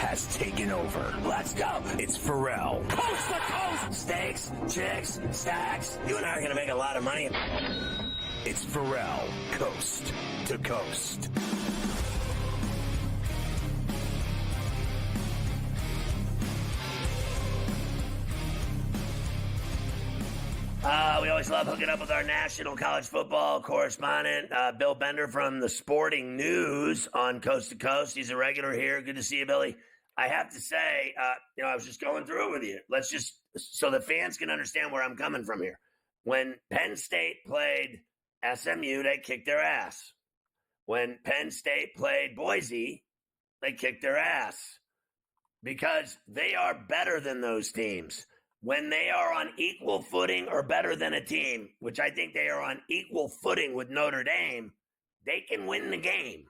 has taken over. Let's go. It's Ferrall. Coast to coast. Steaks, chicks, stacks. You and I are going to make a lot of money. It's Ferrall, coast to coast. We always love hooking up with our national college football correspondent, Bill Bender from the Sporting News on Coast to Coast. He's a regular here. Good to see you, Billy. I have to say, I was just going through it with you. Let's just, so the fans can understand where I'm coming from here. When Penn State played SMU, they kicked their ass. When Penn State played Boise, they kicked their ass because they are better than those teams. When they are on equal footing or better than a team, which I think they are on equal footing with Notre Dame, they can win the game.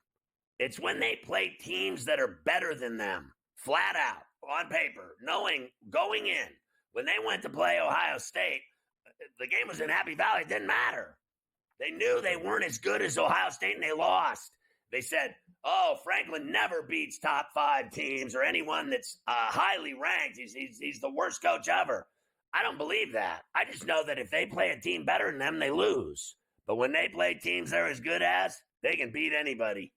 It's when they play teams that are better than them, flat out, on paper, knowing, going in. When they went to play Ohio State, the game was in Happy Valley. It didn't matter. They knew they weren't as good as Ohio State, and they lost. They said, Franklin never beats top 5 teams or anyone that's highly ranked. He's the worst coach ever. I don't believe that. I just know that if they play a team better than them, they lose. But when they play teams they're as good as, they can beat anybody.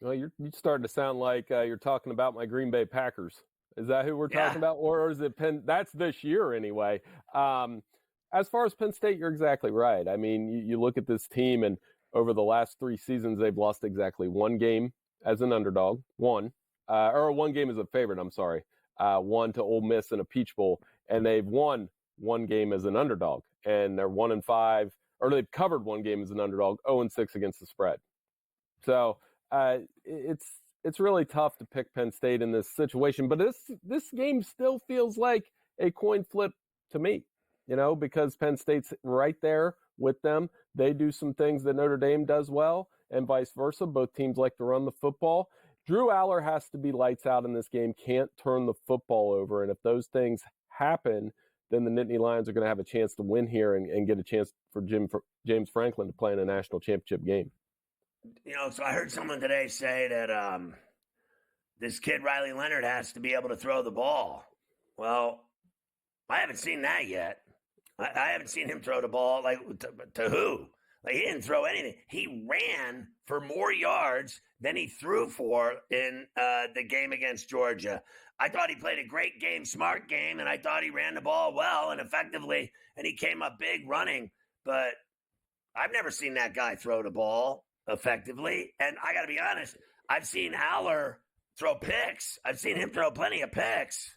Well, you're starting to sound like you're talking about my Green Bay Packers. Is that who we're talking about? Or is it Penn? That's this year anyway. As far as Penn State, you're exactly right. I mean, you look at this team, and over the last 3 seasons, they've lost exactly 1 game as an underdog, one game as a favorite, I'm sorry, 1 to Ole Miss in a Peach Bowl, and they've won 1 game as an underdog, and they're 1-5, or they've covered 1 game as an underdog, 0-6 against the spread. So it's really tough to pick Penn State in this situation, but this game still feels like a coin flip to me, because Penn State's right there with them. They do some things that Notre Dame does well, and vice versa. Both teams like to run the football. Drew Aller has to be lights out in this game, can't turn the football over. And if those things happen, then the Nittany Lions are going to have a chance to win here and get a chance for James Franklin to play in a national championship game. So I heard someone today say that this kid, Riley Leonard, has to be able to throw the ball. Well, I haven't seen that yet. I haven't seen him throw the ball, to who? He didn't throw anything. He ran for more yards than he threw for in the game against Georgia. I thought he played a great game, smart game, and I thought he ran the ball well and effectively, and he came up big running. But I've never seen that guy throw the ball effectively. And I got to be honest, I've seen Aller throw picks. I've seen him throw plenty of picks.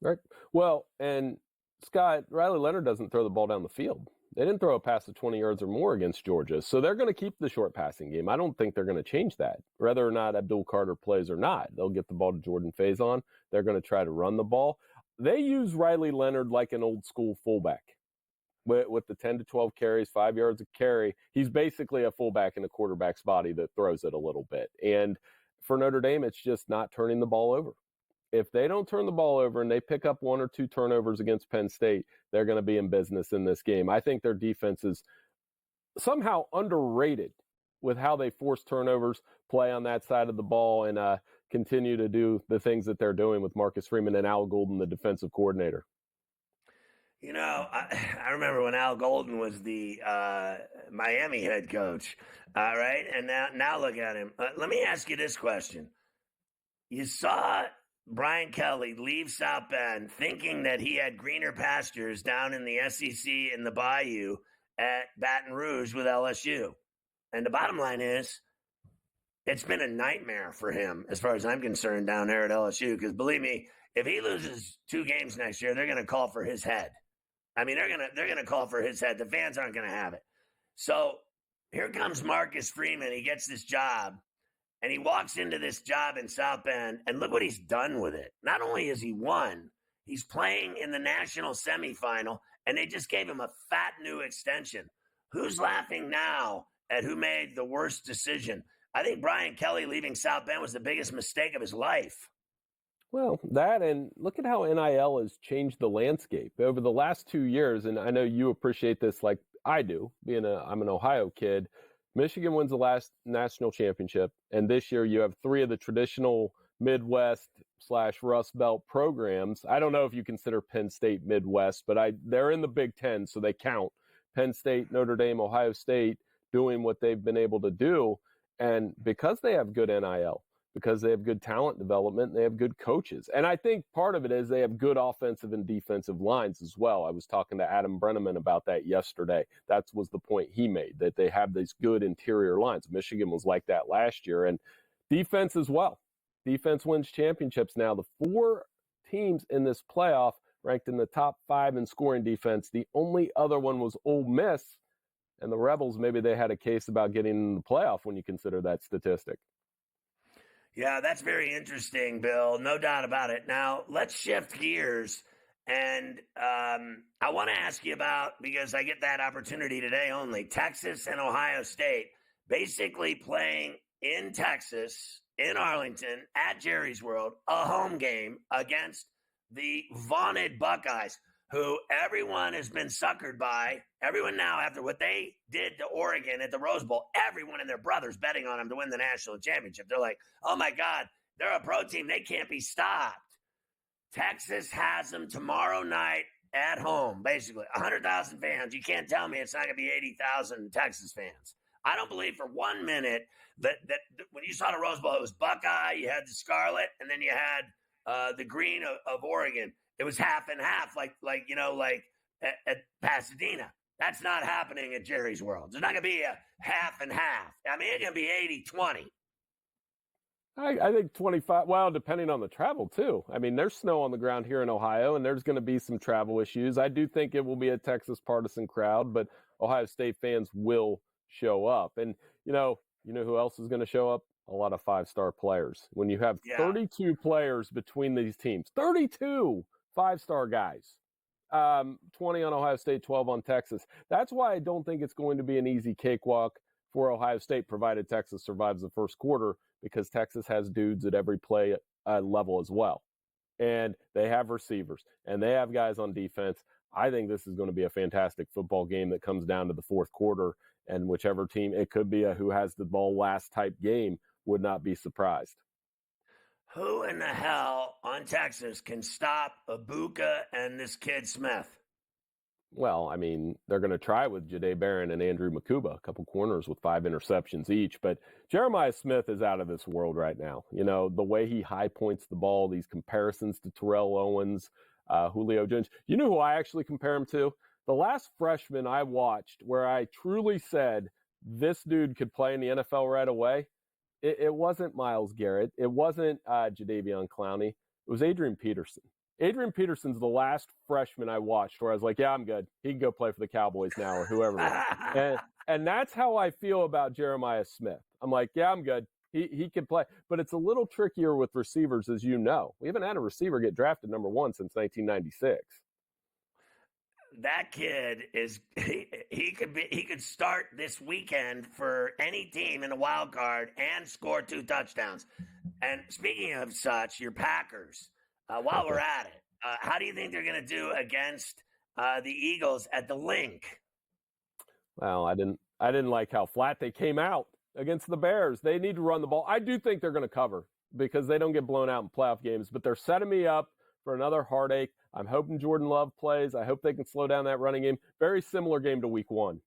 Right. Well, and Scott, Riley Leonard doesn't throw the ball down the field. They didn't throw a pass of 20 yards or more against Georgia. So they're going to keep the short passing game. I don't think they're going to change that. Whether or not Abdul Carter plays or not, they'll get the ball to Jordan Faison. They're going to try to run the ball. They use Riley Leonard like an old school fullback with the 10 to 12 carries, 5 yards a carry. He's basically a fullback in a quarterback's body that throws it a little bit. And for Notre Dame, it's just not turning the ball over. If they don't turn the ball over and they pick up 1 or 2 turnovers against Penn State, they're going to be in business in this game. I think their defense is somehow underrated with how they force turnovers, play on that side of the ball, and continue to do the things that they're doing with Marcus Freeman and Al Golden, the defensive coordinator. I remember when Al Golden was the Miami head coach, all right? And now look at him. Let me ask you this question. You saw Brian Kelly leave South Bend thinking that he had greener pastures down in the SEC in the Bayou at Baton Rouge with LSU. And the bottom line is, it's been a nightmare for him, as far as I'm concerned, down there at LSU. Because believe me, if he loses 2 games next year, they're going to call for his head. I mean, they're gonna call for his head. The fans aren't going to have it. So here comes Marcus Freeman. He gets this job. And he walks into this job in South Bend, and look what he's done with it. Not only has he won, he's playing in the national semifinal, and they just gave him a fat new extension. Who's laughing now at who made the worst decision? I think Brian Kelly leaving South Bend was the biggest mistake of his life. Well, that, and look at how NIL has changed the landscape over the last 2 years, and I know you appreciate this like I do, I'm an Ohio kid. Michigan wins the last national championship, and this year you have 3 of the traditional Midwest/Rust Belt programs. I don't know if you consider Penn State Midwest, but they're in the Big Ten, so they count. Penn State, Notre Dame, Ohio State doing what they've been able to do. And because they have good NIL, because they have good talent development, they have good coaches. And I think part of it is they have good offensive and defensive lines as well. I was talking to Adam Brenneman about that yesterday. That was the point he made, that they have these good interior lines. Michigan was like that last year. And defense as well. Defense wins championships now. The 4 teams in this playoff ranked in the top 5 in scoring defense. The only other one was Ole Miss. And the Rebels, maybe they had a case about getting in the playoff when you consider that statistic. Yeah, that's very interesting, Bill. No doubt about it. Now, let's shift gears. And I want to ask you about, because I get that opportunity today only, Texas and Ohio State basically playing in Texas, in Arlington, at Jerry's World, a home game against the vaunted Buckeyes, who everyone has been suckered by. Everyone now, after what they did to Oregon at the Rose Bowl, everyone and their brothers betting on them to win the national championship. They're like, oh my God, they're a pro team. They can't be stopped. Texas has them tomorrow night at home, basically. 100,000 fans. You can't tell me it's not going to be 80,000 Texas fans. I don't believe for 1 minute that when you saw the Rose Bowl, it was Buckeye, you had the Scarlet, and then you had the green of Oregon. It was half and half, like at Pasadena. That's not happening at Jerry's World. There's not going to be a half and half. I mean, it's going to be 80-20. I think 25, well, depending on the travel, too. I mean, there's snow on the ground here in Ohio, and there's going to be some travel issues. I do think it will be a Texas partisan crowd, but Ohio State fans will show up. And, you know who else is going to show up? A lot of 5-star players. When you have 32 players between these teams, 32 5-star guys, 20 on Ohio State, 12 on Texas. That's why I don't think it's going to be an easy cakewalk for Ohio State, provided Texas survives the first quarter, because Texas has dudes at every play level as well. And they have receivers, and they have guys on defense. I think this is going to be a fantastic football game that comes down to the fourth quarter, and whichever team, it could be a who has the ball last type game, would not be surprised. Who in the hell on Texas can stop Ibuka and this kid Smith? Well, I mean, they're going to try with Jahdae Barron and Andrew Makuba, a couple corners with 5 interceptions each. But Jeremiah Smith is out of this world right now. You know, the way he high points the ball, these comparisons to Terrell Owens, Julio Jones. You know who I actually compare him to? The last freshman I watched where I truly said this dude could play in the NFL right away. It wasn't Myles Garrett. It wasn't Jadeveon Clowney. It was Adrian Peterson. Adrian Peterson's the last freshman I watched where I was like, yeah, I'm good. He can go play for the Cowboys now or whoever. and that's how I feel about Jeremiah Smith. I'm like, yeah, I'm good. He can play. But it's a little trickier with receivers, as you know. We haven't had a receiver get drafted number 1 since 1996. That kid he could start this weekend for any team in a wild card and score 2 touchdowns. And speaking of such, your Packers, while we're at it, how do you think they're going to do against the Eagles at the Link? Well, I didn't like how flat they came out against the Bears. They need to run the ball. I do think they're going to cover because they don't get blown out in playoff games, but they're setting me up for another heartache. I'm hoping Jordan Love plays. I hope they can slow down that running game. Very similar game to week 1.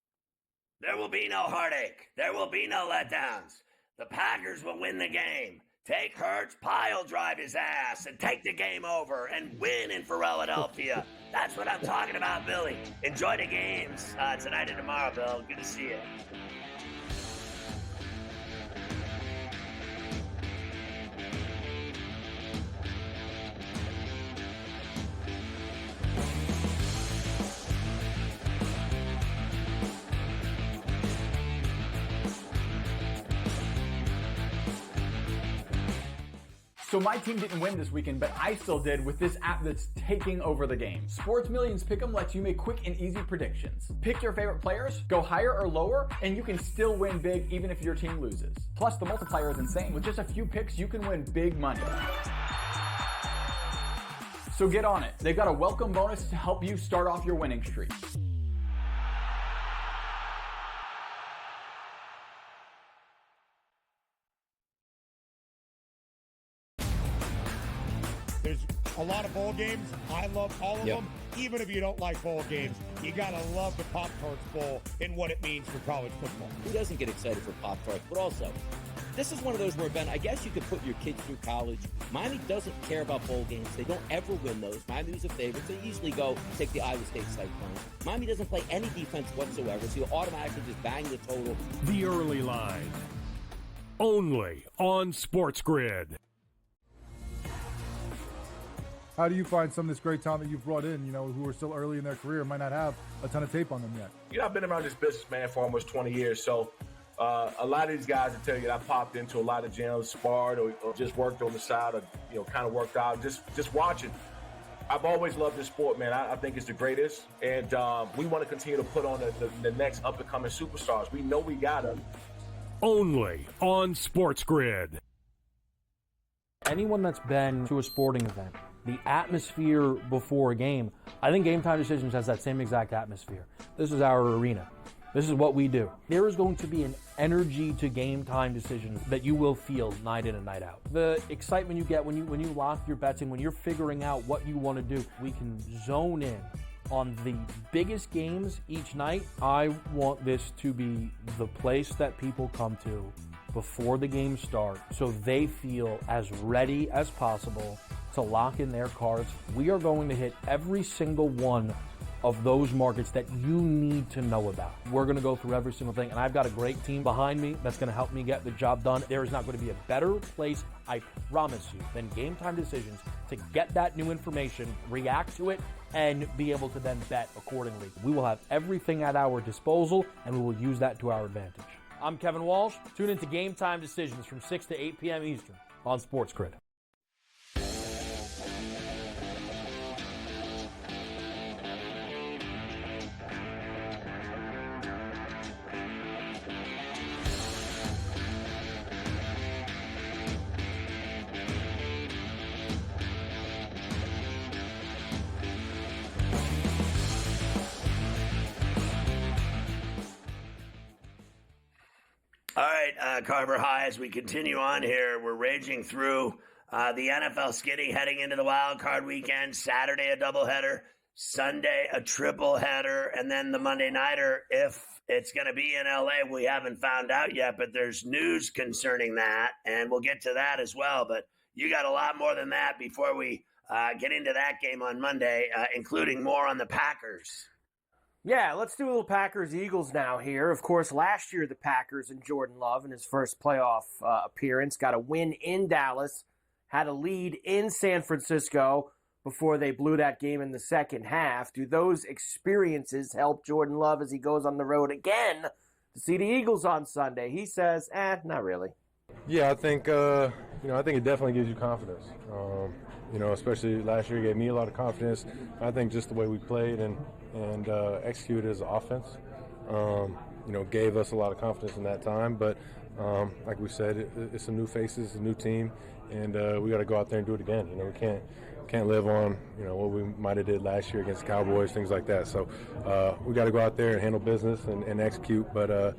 There will be no heartache. There will be no letdowns. The Packers will win the game. Take Hurts, pile drive his ass, and take the game over and win in Philadelphia. That's what I'm talking about, Billy. Enjoy the games tonight and tomorrow, Bill. Good to see you. So my team didn't win this weekend, but I still did with this app that's taking over the game. Sports Millions Pick'em lets you make quick and easy predictions. Pick your favorite players, go higher or lower, and you can still win big even if your team loses. Plus, the multiplier is insane. With just a few picks, you can win big money. So get on it. They've got a welcome bonus to help you start off your winning streak. There's a lot of bowl games. I love all of them. Even if you don't like bowl games, you got to love the Pop-Tarts Bowl and what it means for college football. Who doesn't get excited for Pop-Tarts? But also, this is one of those where, Ben, I guess you could put your kids through college. Miami doesn't care about bowl games. They don't ever win those. Miami's a favorite. They usually go take the Iowa State Cyclones. Miami doesn't play any defense whatsoever, so you automatically just bang the total. The Early Line. Only on SportsGrid. How do you find some of this great talent that you've brought in, who are still early in their career, might not have a ton of tape on them yet? I've been around this business, man, for almost 20 years. So a lot of these guys will tell you that I popped into a lot of gyms, sparred or just worked on the side or, kind of worked out, just watching. I've always loved this sport, man. I think it's the greatest. And we want to continue to put on the next up-and-coming superstars. We know we got them. Only on SportsGrid. Anyone that's been to a sporting event, the atmosphere before a game, I think Game Time Decisions has that same exact atmosphere. This is our arena. This is what we do. There is going to be an energy to Game Time Decisions that you will feel night in and night out. The excitement you get when you lock your bets in, when you're figuring out what you want to do, we can zone in on the biggest games each night. I want this to be the place that people come to before the games start so they feel as ready as possible to lock in their cards. We are going to hit every single one of those markets that you need to know about. We're going to go through every single thing, and I've got a great team behind me that's going to help me get the job done. There is not going to be a better place, I promise you, than Game Time Decisions to get that new information, react to it, and be able to then bet accordingly. We will have everything at our disposal, and we will use that to our advantage. I'm Kevin Walsh. Tune into Game Time Decisions from 6 to 8 p.m. Eastern on SportsGrid. All right, Carver High, as we continue on here, we're raging through the NFL skiddy heading into the wild card weekend. Saturday, a doubleheader. Sunday, a tripleheader. And then the Monday nighter, if it's going to be in L.A., we haven't found out yet, but there's news concerning that, and we'll get to that as well. But you got a lot more than that before we get into that game on Monday, including more on the Packers. Yeah, let's do a little Packers-Eagles now here. Of course, last year the Packers and Jordan Love in his first playoff appearance got a win in Dallas, had a lead in San Francisco before they blew that game in the second half. Do those experiences help Jordan Love as he goes on the road again to see the Eagles on Sunday? He says, not really. Yeah, I think it definitely gives you confidence. Especially last year, it gave me a lot of confidence. I think just the way we played and executed as an offense, gave us a lot of confidence in that time. But like we said, it's some new faces, a new team, and we got to go out there and do it again. We can't live on what we might have did last year against the Cowboys, things like that. So we got to go out there and handle business and execute. But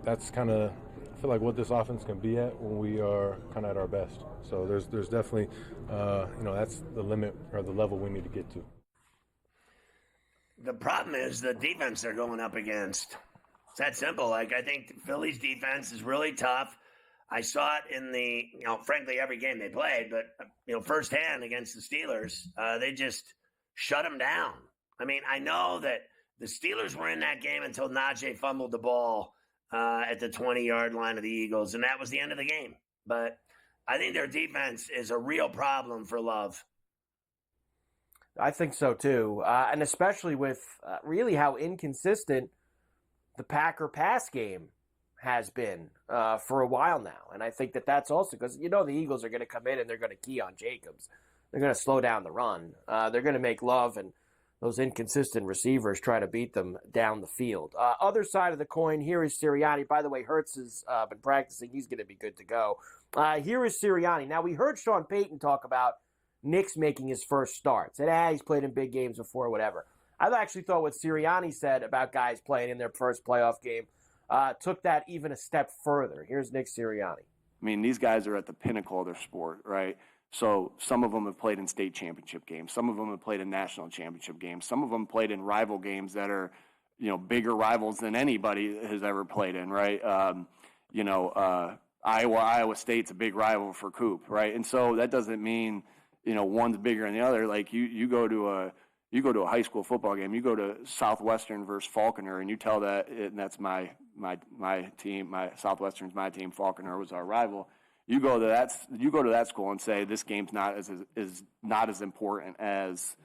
that's kind of, I feel like, what this offense can be at when we are kind of at our best. So there's definitely, that's the limit or the level we need to get to. The problem is the defense they're going up against. It's that simple. I think Philly's defense is really tough. I saw it in the, frankly, every game they played, but, firsthand against the Steelers, they just shut them down. I mean, I know that the Steelers were in that game until Najee fumbled the ball at the 20-yard line of the Eagles, and that was the end of the game. But I think their defense is a real problem for Love. I think so, too. And especially with really how inconsistent the Packer pass game has been for a while now. And I think that's also because, the Eagles are going to come in and they're going to key on Jacobs. They're going to slow down the run. They're going to make Love and those inconsistent receivers try to beat them down the field. Other side of the coin, here is Sirianni. By the way, Hurts has been practicing. He's going to be good to go. Here is Sirianni. Now, we heard Sean Payton talk about Nick's making his first start. Said, he's played in big games before, whatever. I actually thought what Sirianni said about guys playing in their first playoff game took that even a step further. Here's Nick Sirianni. I mean, these guys are at the pinnacle of their sport, right? So some of them have played in state championship games. Some of them have played in national championship games. Some of them played in rival games that are, bigger rivals than anybody has ever played in, right? Iowa State's a big rival for Coop, right? And so that doesn't mean, one's bigger than the other. Like you go to a high school football game, you go to Southwestern versus Falconer, and you tell that, and that's my team, Southwestern's my team, Falconer was our rival. You go to that school and say this game's not as important as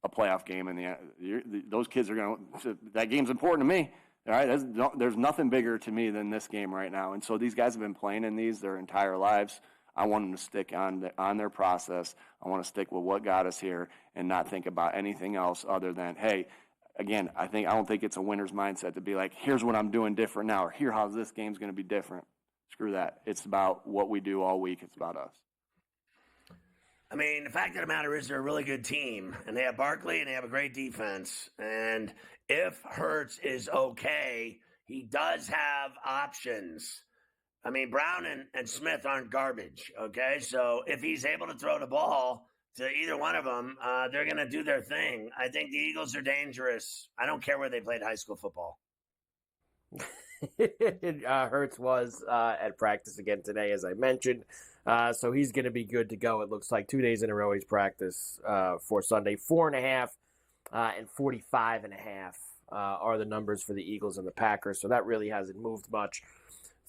a playoff game, and those kids are that game's important to me. All right, there's nothing bigger to me than this game right now, and so these guys have been playing in these their entire lives. I want them to stick on their process. I want to stick with what got us here and not think about anything else other than, hey, again, I don't think it's a winner's mindset to be like, here's what I'm doing different now, or here how this game's going to be different. Screw that. It's about what we do all week. It's about us. I mean, the fact of the matter is they're a really good team, and they have Barkley, and they have a great defense. And if Hurts is okay, he does have options. I mean, Brown and Smith aren't garbage, okay? So if he's able to throw the ball to either one of them, they're going to do their thing. I think the Eagles are dangerous. I don't care where they played high school football. Hurts was at practice again today, as I mentioned. So he's going to be good to go. It looks like 2 days in a row he's practiced for Sunday. 4.5 and 45.5 are the numbers for the Eagles and the Packers. So that really hasn't moved much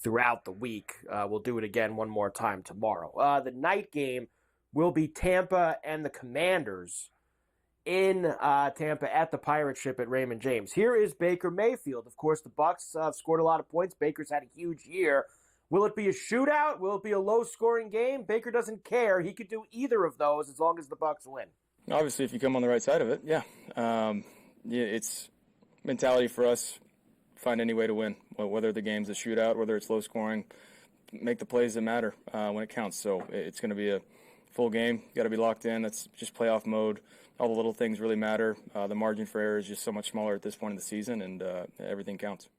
throughout the week. We'll do it again one more time tomorrow. The night game will be Tampa and the Commanders in Tampa at the Pirate Ship at Raymond James. Here is Baker Mayfield. Of course, the Bucs have scored a lot of points. Baker's had a huge year. Will it be a shootout? Will it be a low-scoring game? Baker doesn't care. He could do either of those as long as the Bucs win. Obviously, if you come on the right side of it, yeah. It's mentality for us. Find any way to win, whether the game's a shootout, whether it's low-scoring. Make the plays that matter when it counts. So it's going to be a full game. You got to be locked in. That's just playoff mode. All the little things really matter. The margin for error is just so much smaller at this point in the season, and everything counts.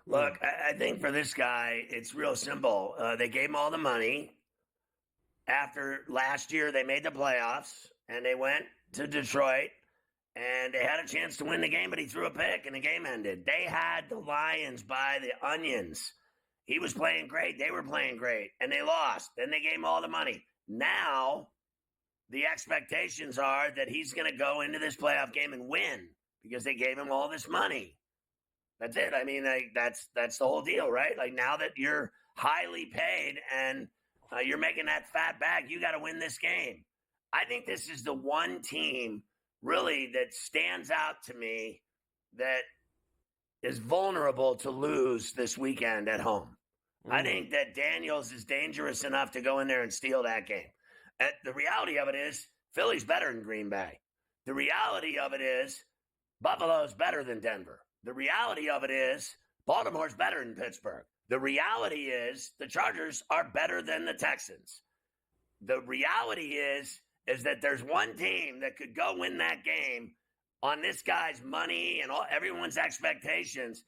Look, I think for this guy, it's real simple. They gave him all the money. After last year, they made the playoffs, and they went to Detroit, and they had a chance to win the game, but he threw a pick, and the game ended. They had the Lions by the onions. He was playing great. They were playing great, and they lost. Then they gave him all the money. Now, the expectations are that he's going to go into this playoff game and win because they gave him all this money. That's it. I mean, that's the whole deal, right? Like, now that you're highly paid and you're making that fat bag, you got to win this game. I think this is the one team really that stands out to me that is vulnerable to lose this weekend at home. I think that Daniels is dangerous enough to go in there and steal that game. And the reality of it is Philly's better than Green Bay. The reality of it is Buffalo's better than Denver. The reality of it is Baltimore's better than Pittsburgh. The reality is the Chargers are better than the Texans. The reality is that there's one team that could go win that game on this guy's money and everyone's expectations.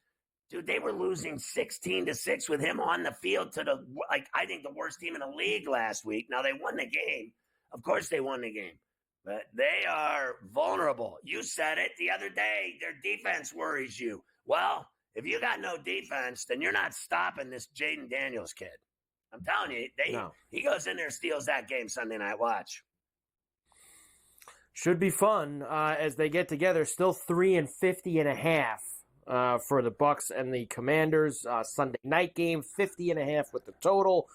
Dude, they were losing 16-6 with him on the field to I think the worst team in the league last week. Now, they won the game. Of course they won the game. But they are vulnerable. You said it the other day. Their defense worries you. Well, if you got no defense, then you're not stopping this Jaden Daniels kid. I'm telling you, he goes in there, steals that game Sunday night. Watch. Should be fun as they get together. Still 3.50.5 for the Bucs and the Commanders. Sunday night game, 50.5 with the total.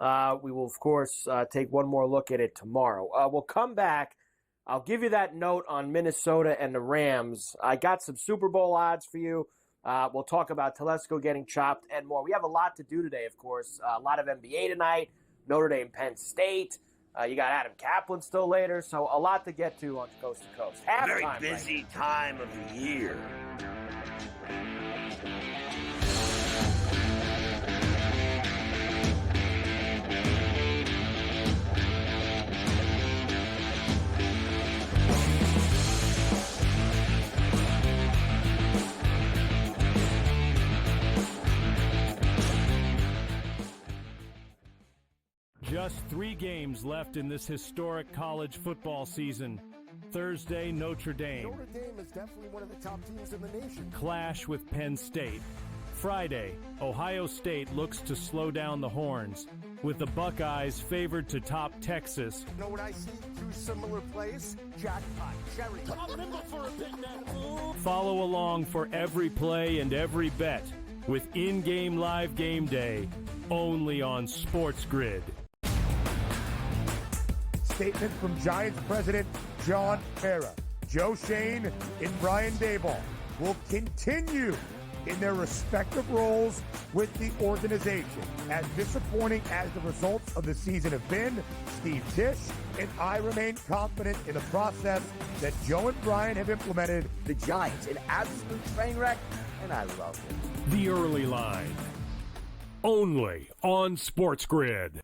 We will, of course, take one more look at it tomorrow. We'll come back. I'll give you that note on Minnesota and the Rams. I got some Super Bowl odds for you. We'll talk about Telesco getting chopped and more. We have a lot to do today, of course. A lot of NBA tonight, Notre Dame, Penn State. You got Adam Kaplan still later, so a lot to get to on Coast to Coast. A very busy time of the year. Just 3 3 games left in this historic college football season. Thursday, Notre Dame. Notre Dame is definitely one of the top teams in the nation. Clash with Penn State. Friday, Ohio State looks to slow down the Horns, with the Buckeyes favored to top Texas. You know what I see? 2 similar plays. Jackpot. Cherry. I'm nimble for a big man. Follow along for every play and every bet with in-game live game day, only on SportsGrid. Statement from Giants president John Mara. Joe Shane and Brian Daboll will continue in their respective roles with the organization. As disappointing as the results of the season have been, Steve Tisch and I remain confident in the process that Joe and Brian have implemented. The Giants, an absolute train wreck, and I love it. The Early Line, only on SportsGrid.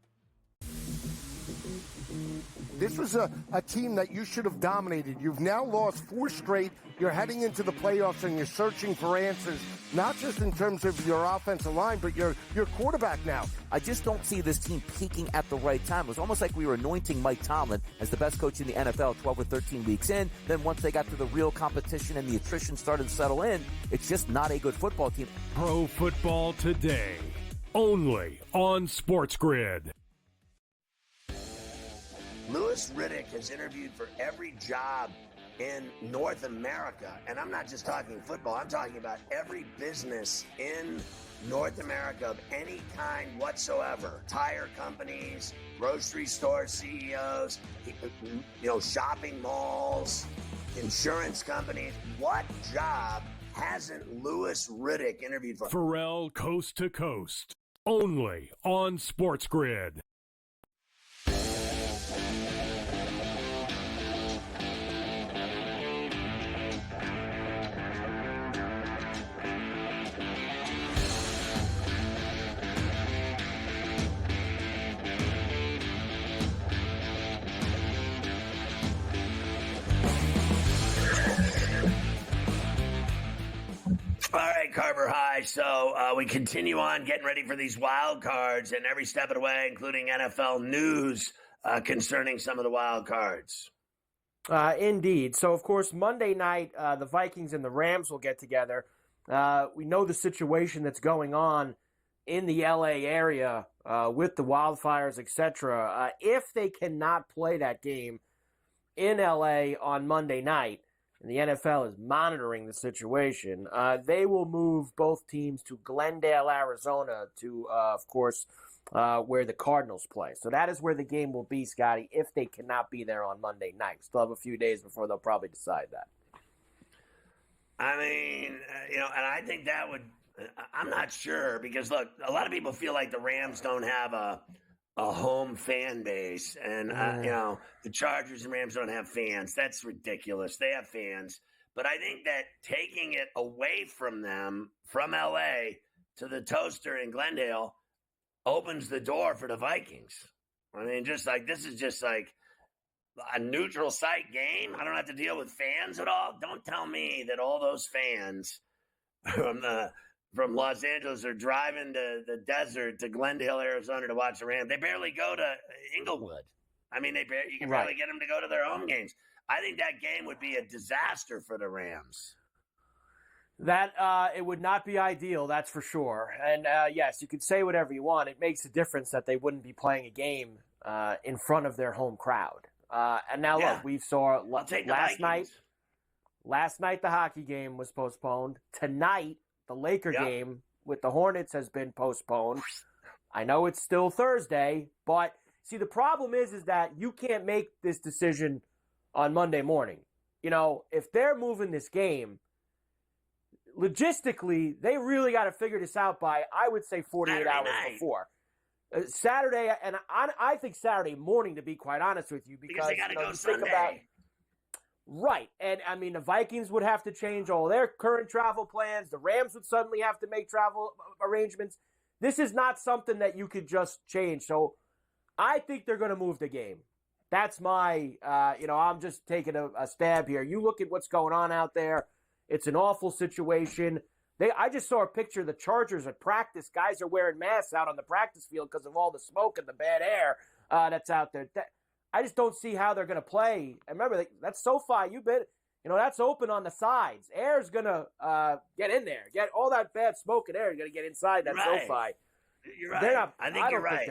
This was a team that you should have dominated. You've now lost 4 straight. You're heading into the playoffs and you're searching for answers, not just in terms of your offensive line, but your quarterback now. I just don't see this team peaking at the right time. It was almost like we were anointing Mike Tomlin as the best coach in the NFL 12 or 13 weeks in. Then once they got to the real competition and the attrition started to settle in, it's just not a good football team. Pro Football Today, only on SportsGrid. Louis Riddick has interviewed for every job in North America. And I'm not just talking football. I'm talking about every business in North America of any kind whatsoever. Tire companies, grocery store CEOs, shopping malls, insurance companies. What job hasn't Louis Riddick interviewed for? Ferrall Coast to Coast, only on SportsGrid. All right, Carver High. So we continue on getting ready for these wild cards, and every step of the way, including NFL news concerning some of the wild cards. Indeed. So, of course, Monday night, the Vikings and the Rams will get together. We know the situation that's going on in the L.A. area with the wildfires, etc. If they cannot play that game in L.A. on Monday night, and the NFL is monitoring the situation, they will move both teams to Glendale, Arizona, to, of course, where the Cardinals play. So that is where the game will be, Scotty, if they cannot be there on Monday night. Still have a few days before they'll probably decide that. I mean, and I think that would – I'm not sure because, look, a lot of people feel like the Rams don't have a home fan base. And, the Chargers and Rams don't have fans. That's ridiculous. They have fans. But I think that taking it away from them, from L.A. to the Toaster in Glendale, opens the door for the Vikings. I mean, this is just like a neutral site game. I don't have to deal with fans at all. Don't tell me that all those fans from Los Angeles are driving to the desert to Glendale, Arizona to watch the Rams. They barely go to Inglewood. I mean, you can barely get them to go to their home games. I think that game would be a disaster for the Rams. That it would not be ideal, that's for sure. And yes, you could say whatever you want. It makes a difference that they wouldn't be playing a game in front of their home crowd. And now look, we saw last night the hockey game was postponed. Tonight, the Laker game with the Hornets has been postponed. I know it's still Thursday, but see, the problem is that you can't make this decision on Monday morning. If they're moving this game, logistically, they really got to figure this out by, I would say, 48 hours before. Saturday, and I think Saturday morning, to be quite honest with you, because they got to go Sunday. Right. And, I mean, the Vikings would have to change all their current travel plans. The Rams would suddenly have to make travel arrangements. This is not something that you could just change. So I think they're going to move the game. That's my, I'm just taking a stab here. You look at what's going on out there. It's an awful situation. I just saw a picture of the Chargers at practice. Guys are wearing masks out on the practice field because of all the smoke and the bad air. that's out there. I just don't see how they're going to play. And remember, that's SoFi. That's open on the sides. Air's going to get in there. Get all that bad smoke and air. You're going to get inside that SoFi. You're right. I think you're right.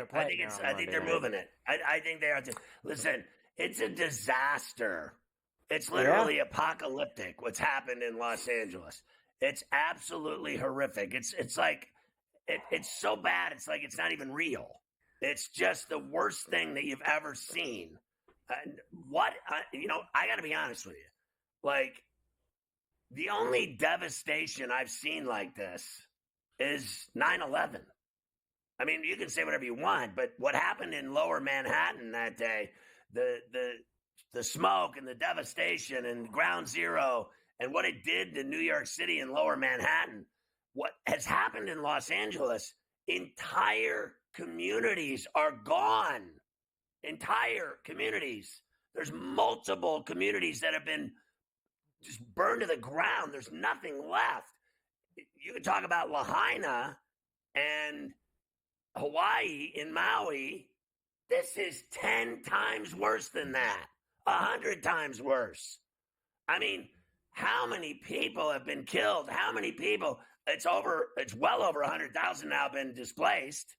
I think they're moving it. I think they are. Listen, it's a disaster. It's literally apocalyptic what's happened in Los Angeles. It's absolutely horrific. It's like it's so bad. It's like it's not even real. It's just the worst thing that you've ever seen. I got to be honest with you. Like, the only devastation I've seen like this is 9/11. I mean, you can say whatever you want, but what happened in Lower Manhattan that day, the smoke and the devastation and Ground Zero and what it did to New York City and Lower Manhattan, what has happened in Los Angeles, entire communities are gone. Entire communities. There's multiple communities that have been just burned to the ground. There's nothing left. You could talk about Lahaina and Hawaii in Maui. This is 10 times worse than that. 100 times worse. I mean, how many people have been killed? How many people? It's well over 100,000 now been displaced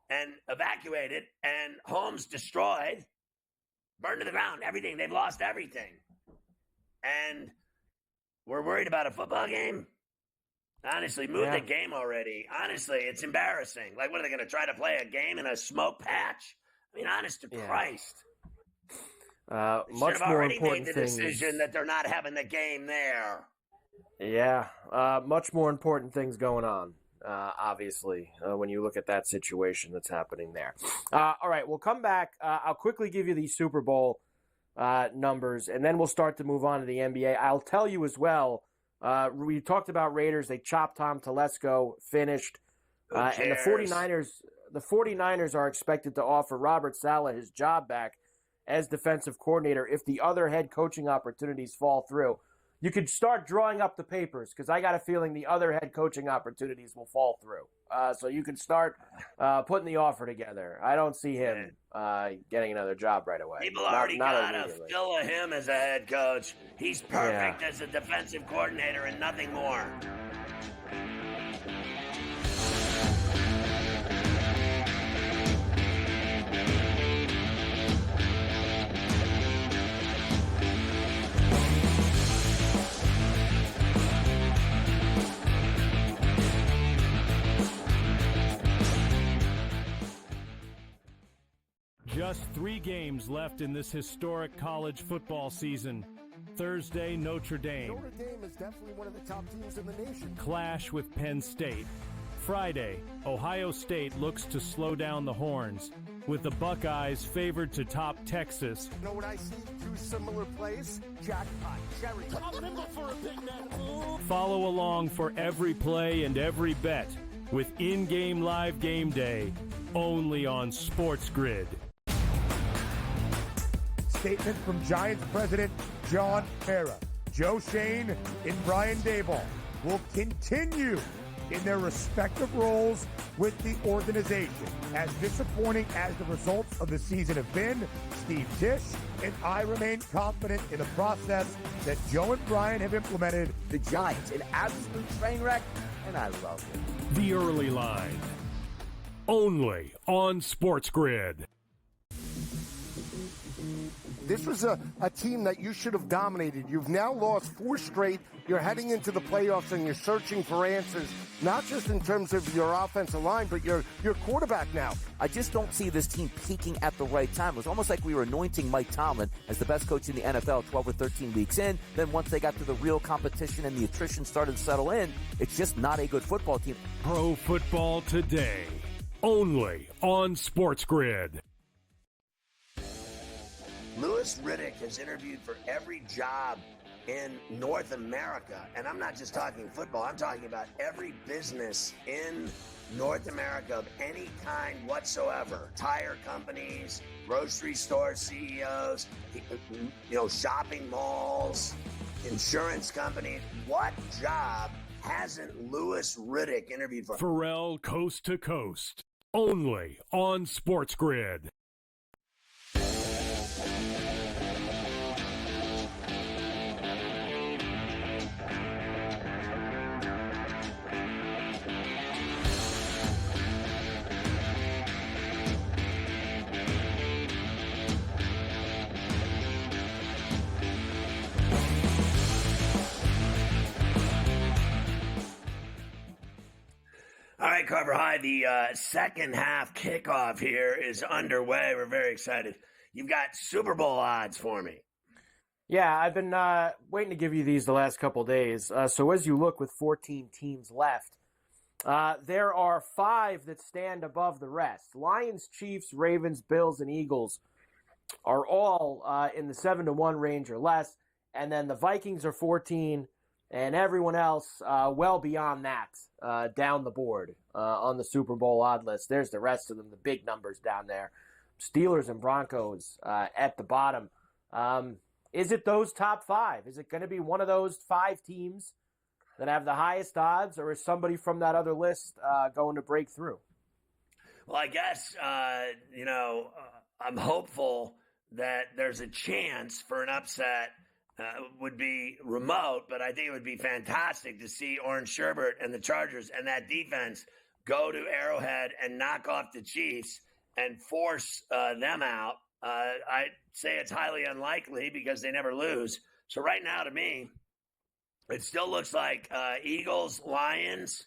and evacuated, and homes destroyed, burned to the ground, everything. They've lost everything. And we're worried about a football game? Honestly, move the game already. Honestly, it's embarrassing. Like, what are they going to try to play a game in a smoke patch? I mean, honest to Christ. Much more already important made the decision that they're not having the game there. Yeah, much more important things going on, obviously, when you look at that situation that's happening there. All right, we'll come back. I'll quickly give you these Super Bowl numbers, and then we'll start to move on to the NBA. I'll tell you as well, we talked about Raiders. They chopped Tom Telesco, finished. And the 49ers are expected to offer Robert Saleh his job back as defensive coordinator if the other head coaching opportunities fall through. You could start drawing up the papers because I got a feeling the other head coaching opportunities will fall through. So you can start putting the offer together. I don't see him getting another job right away. People already got a fill of him as a head coach. He's perfect as a defensive coordinator and nothing more. Just 3 games left in this historic college football season. Thursday, Notre Dame. Notre Dame is definitely one of the top teams in the nation. Clash with Penn State. Friday, Ohio State looks to slow down the Horns, with the Buckeyes favored to top Texas. You know what I see? 2 similar plays? Jackpot. Cherry. For a big man. Follow along for every play and every bet with in-game live game day, only on SportsGrid. Statement from Giants president John Mara. Joe Shane and Brian Daboll will continue in their respective roles with the organization. As disappointing as the results of the season have been, Steve Tisch and I remain confident in the process that Joe and Brian have implemented. The Giants, an absolute train wreck, and I love it. The Early Line, only on SportsGrid. This was a team that you should have dominated. You've now lost 4 straight. You're heading into the playoffs and you're searching for answers, not just in terms of your offensive line, but your quarterback now. I just don't see this team peaking at the right time. It was almost like we were anointing Mike Tomlin as the best coach in the NFL 12 or 13 weeks in. Then once they got to the real competition and the attrition started to settle in, it's just not a good football team. Pro Football Today, only on SportsGrid. Louis Riddick has interviewed for every job in North America. And I'm not just talking football. I'm talking about every business in North America of any kind whatsoever. Tire companies, grocery store CEOs, shopping malls, insurance companies. What job hasn't Louis Riddick interviewed for? Ferrall Coast to Coast, only on SportsGrid. Carver High, the second half kickoff here is underway. We're very excited. You've got Super Bowl odds for me. Yeah, I've been waiting to give you these the last couple days. So as you look with 14 teams left, there are 5 that stand above the rest. Lions, Chiefs, Ravens, Bills, and Eagles are all in the 7-1 range or less. And then the Vikings are 14, and everyone else well beyond that down the board on the Super Bowl odd list. There's the rest of them, the big numbers down there. Steelers and Broncos at the bottom. Is it those top 5? Is it going to be one of those 5 teams that have the highest odds, or is somebody from that other list going to break through? Well, I guess, I'm hopeful that there's a chance for an upset. Would be remote, but I think it would be fantastic to see Orange Sherbert and the Chargers and that defense go to Arrowhead and knock off the Chiefs and force them out. I'd say it's highly unlikely because they never lose. So right now, to me, it still looks like Eagles, Lions,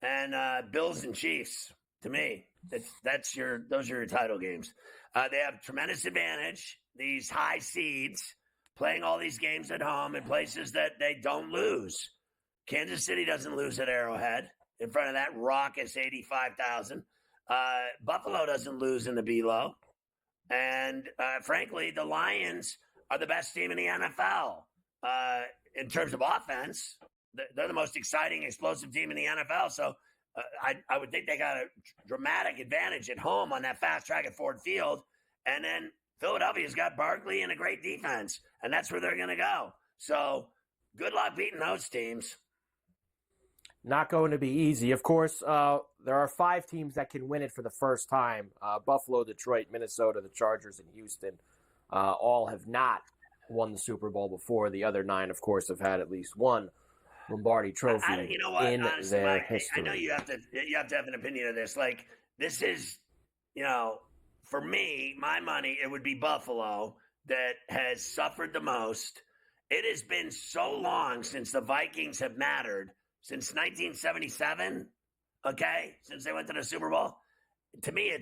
and Bills and Chiefs. To me, those are your title games. They have tremendous advantage. These high seeds playing all these games at home in places that they don't lose. Kansas City doesn't lose at Arrowhead in front of that raucous 85,000. Buffalo doesn't lose in the Below. And frankly, the Lions are the best team in the NFL in terms of offense. They're the most exciting, explosive team in the NFL. So I would think they got a dramatic advantage at home on that fast track at Ford Field. And then Philadelphia's got Barkley and a great defense, and that's where they're going to go. So good luck beating those teams. Not going to be easy. Of course, there are 5 teams that can win it for the first time. Buffalo, Detroit, Minnesota, the Chargers, and Houston all have not won the Super Bowl before. The other 9, of course, have had at least one Lombardi Trophy you know what? in Honestly, their Mike, history. I know you have to have an opinion of this. Like, this is, for me, my money, it would be Buffalo that has suffered the most. It has been so long since the Vikings have mattered, since 1977, okay, since they went to the Super Bowl. To me,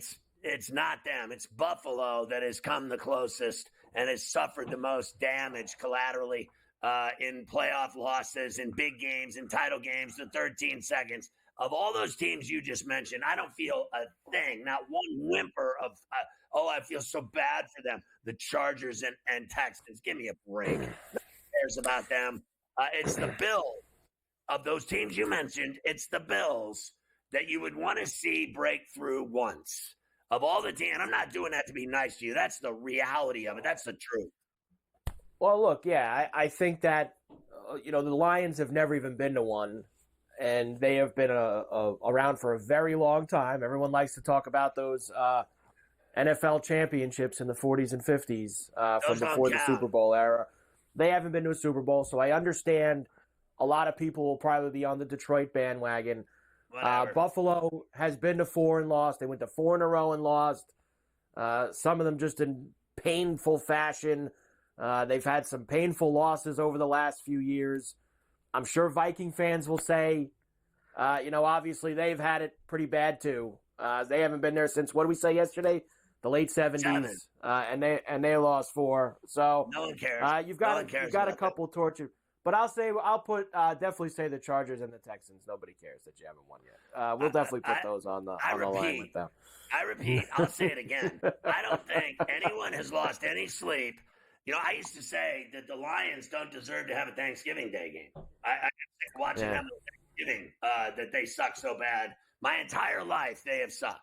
it's not them. It's Buffalo that has come the closest and has suffered the most damage collaterally in playoff losses, in big games, in title games, the 13 seconds. Of all those teams you just mentioned, I don't feel a thing, not one whimper of, I feel so bad for them. The Chargers and Texans, give me a break. Who cares about them? It's the Bills. Of those teams you mentioned, it's the Bills that you would want to see break through once. Of all the teams, and I'm not doing that to be nice to you. That's the reality of it. That's the truth. Well, look, yeah, I think that, the Lions have never even been to one. And they have been around for a very long time. Everyone likes to talk about those NFL championships in the 40s and 50s from before the Super Bowl era. They haven't been to a Super Bowl, so I understand a lot of people will probably be on the Detroit bandwagon. Buffalo has been to 4 and lost. They went to 4 in a row and lost. Some of them just in painful fashion. They've had some painful losses over the last few years. I'm sure Viking fans will say, obviously they've had it pretty bad too. They haven't been there since, what did we say yesterday? The late 70s, and they lost 4. So no one cares. You've got a couple torture, but I'll definitely say the Chargers and the Texans. Nobody cares that you haven't won yet. We'll definitely put those on the line with them. I repeat, I'll say it again. I don't think anyone has lost any sleep. I used to say that the Lions don't deserve to have a Thanksgiving Day game. I watching them on Thanksgiving that they suck so bad. My entire life, they have sucked.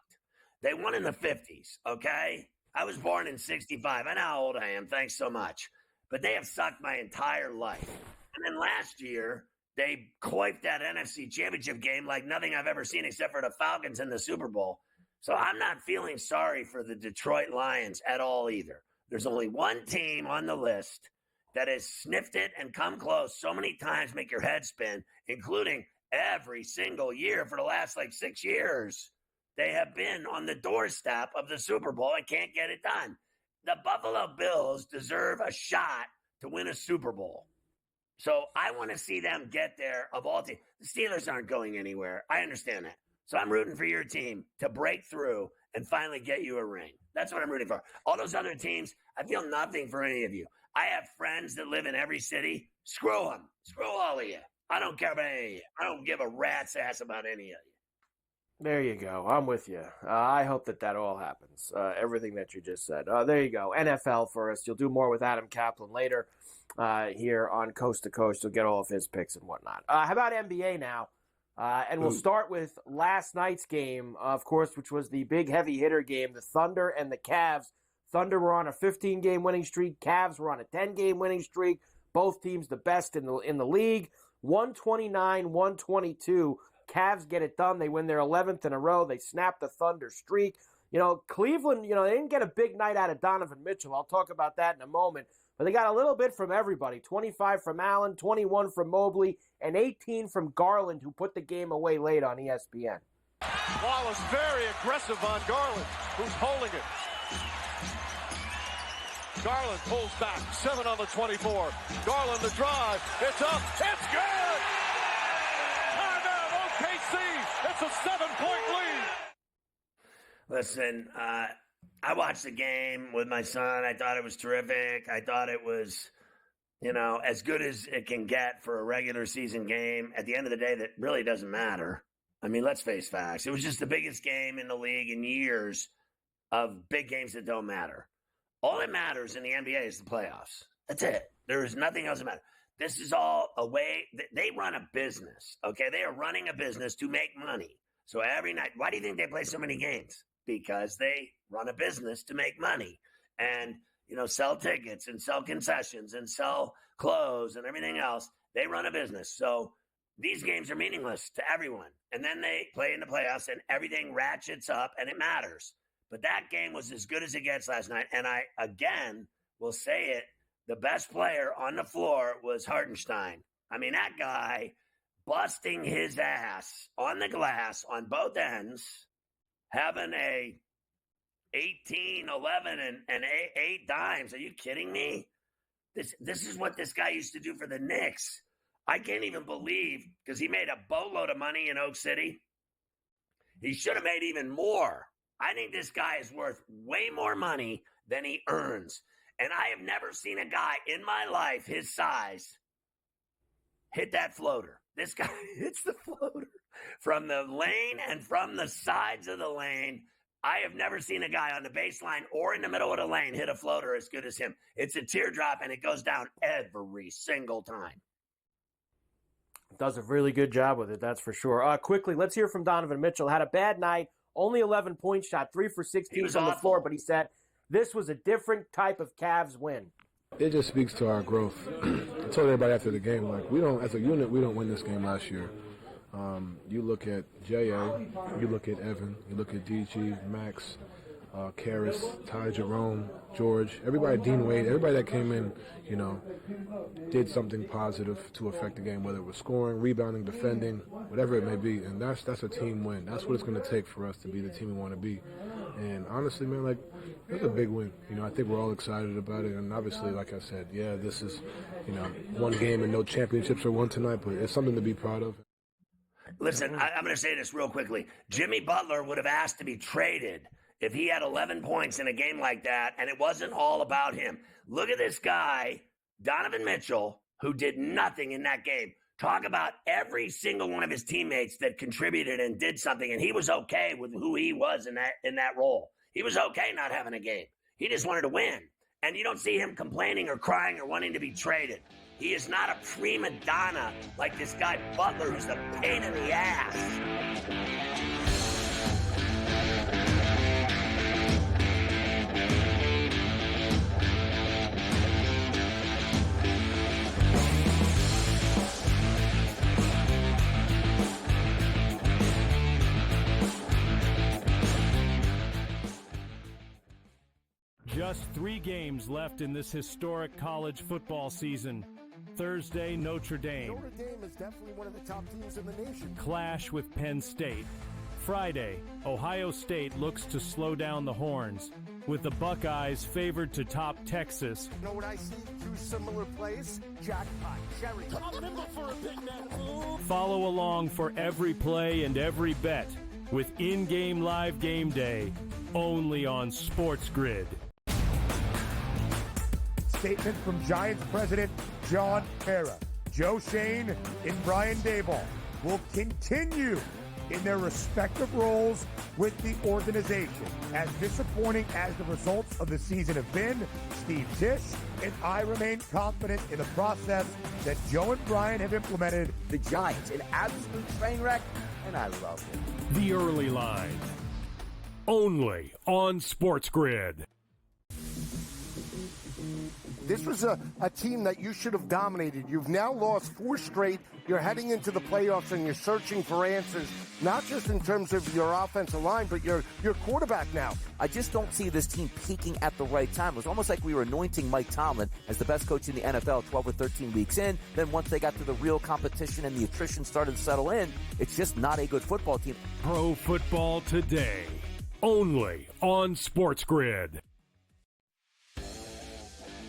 They won in the 50s, okay? I was born in 65. I know how old I am. Thanks so much. But they have sucked my entire life. And then last year, they coifed that NFC Championship game like nothing I've ever seen except for the Falcons in the Super Bowl. So I'm not feeling sorry for the Detroit Lions at all either. There's only one team on the list that has sniffed it and come close so many times, make your head spin, including every single year for the last 6 years. They have been on the doorstep of the Super Bowl and can't get it done. The Buffalo Bills deserve a shot to win a Super Bowl. So I want to see them get there of all teams. The Steelers aren't going anywhere. I understand that. So I'm rooting for your team to break through and finally get you a ring. That's what I'm rooting for. All those other teams, I feel nothing for any of you. I have friends that live in every city. Screw them. Screw all of you. I don't care about any of you. I don't give a rat's ass about any of you. There you go. I'm with you. I hope that all happens. Everything that you just said. There you go. NFL first. You'll do more with Adam Kaplan later here on Coast to Coast. You'll get all of his picks and whatnot. How about NBA now? And we'll start with last night's game, of course, which was the big heavy hitter game, the Thunder and the Cavs. Thunder were on a 15-game winning streak. Cavs were on a 10-game winning streak. Both teams the best in the league. 129-122. Cavs get it done. They win their 11th in a row. They snap the Thunder streak. Cleveland, they didn't get a big night out of Donovan Mitchell. I'll talk about that in a moment. But they got a little bit from everybody. 25 from Allen, 21 from Mobley, and 18 from Garland, who put the game away late on ESPN. Wallace very aggressive on Garland, who's holding it. Garland pulls back, 7 on the 24. Garland the drive, it's up, it's good! Timeout, OKC, it's a 7-point lead. Listen, I watched the game with my son. I thought it was terrific. I thought it was, as good as it can get for a regular season game. At the end of the day, that really doesn't matter. I mean, let's face facts. It was just the biggest game in the league in years of big games that don't matter. All that matters in the NBA is the playoffs. That's it. There is nothing else that matters. This is all a way. They run a business, okay? They are running a business to make money. So every night, why do you think they play so many games? Because they run a business to make money and, sell tickets and sell concessions and sell clothes and everything else. They run a business. So these games are meaningless to everyone. And then they play in the playoffs and everything ratchets up and it matters. But that game was as good as it gets last night. And I, again, will say it, the best player on the floor was Hartenstein. I mean, that guy busting his ass on the glass on both ends, having a 18, 11, and 8 dimes. Are you kidding me? This is what this guy used to do for the Knicks. I can't even believe, because he made a boatload of money in Oak City. He should have made even more. I think this guy is worth way more money than he earns. And I have never seen a guy in my life his size hit that floater. This guy hits the floater from the lane and from the sides of the lane. I have never seen a guy on the baseline or in the middle of the lane hit a floater as good as him. It's a teardrop, and it goes down every single time. Does a really good job with it, that's for sure. Quickly, let's hear from Donovan Mitchell. Had a bad night, only 11 points, shot 3 for 16 from the floor, but he said this was a different type of Cavs win. It just speaks to our growth. I told everybody after the game, we don't, as a unit, we don't win this game last year. You look at J.A., you look at Evan, you look at DG, Max, Karras, Ty Jerome, George, everybody, Dean Wade, everybody that came in, did something positive to affect the game, whether it was scoring, rebounding, defending, whatever it may be. And that's a team win. That's what it's going to take for us to be the team we want to be. And honestly, man, it's a big win. I think we're all excited about it. And obviously, like I said, this is, one game and no championships are won tonight, but it's something to be proud of. Listen, I'm going to say this real quickly. Jimmy Butler would have asked to be traded if he had 11 points in a game like that, and it wasn't all about him. Look at this guy, Donovan Mitchell, who did nothing in that game. Talk about every single one of his teammates that contributed and did something, and he was okay with who he was in that role. He was okay not having a game. He just wanted to win. And you don't see him complaining or crying or wanting to be traded. He is not a prima donna like this guy Butler, who's the pain in the ass. Just 3 games left in this historic college football season. Thursday, Notre Dame. Notre Dame is definitely one of the top teams in the nation. Clash with Penn State. Friday, Ohio State looks to slow down the Horns, with the Buckeyes favored to top Texas. You know what I see? 2 similar plays. Jackpot, cherry. Come on, for a big man. Follow along for every play and every bet with in-game live game day only on SportsGrid. Statement from Giants president John Ferrall. Joe Shane and Brian Daboll will continue in their respective roles with the organization. As disappointing as the results of the season have been, Steve Tisch and I remain confident in the process that Joe and Brian have implemented. The Giants, an absolute train wreck, and I love it. The Early Line, only on SportsGrid. This was a team that you should have dominated. You've now lost 4 straight. You're heading into the playoffs and you're searching for answers, not just in terms of your offensive line, but your quarterback now. I just don't see this team peaking at the right time. It was almost like we were anointing Mike Tomlin as the best coach in the NFL 12 or 13 weeks in. Then once they got to the real competition and the attrition started to settle in, it's just not a good football team. Pro Football Today, only on SportsGrid.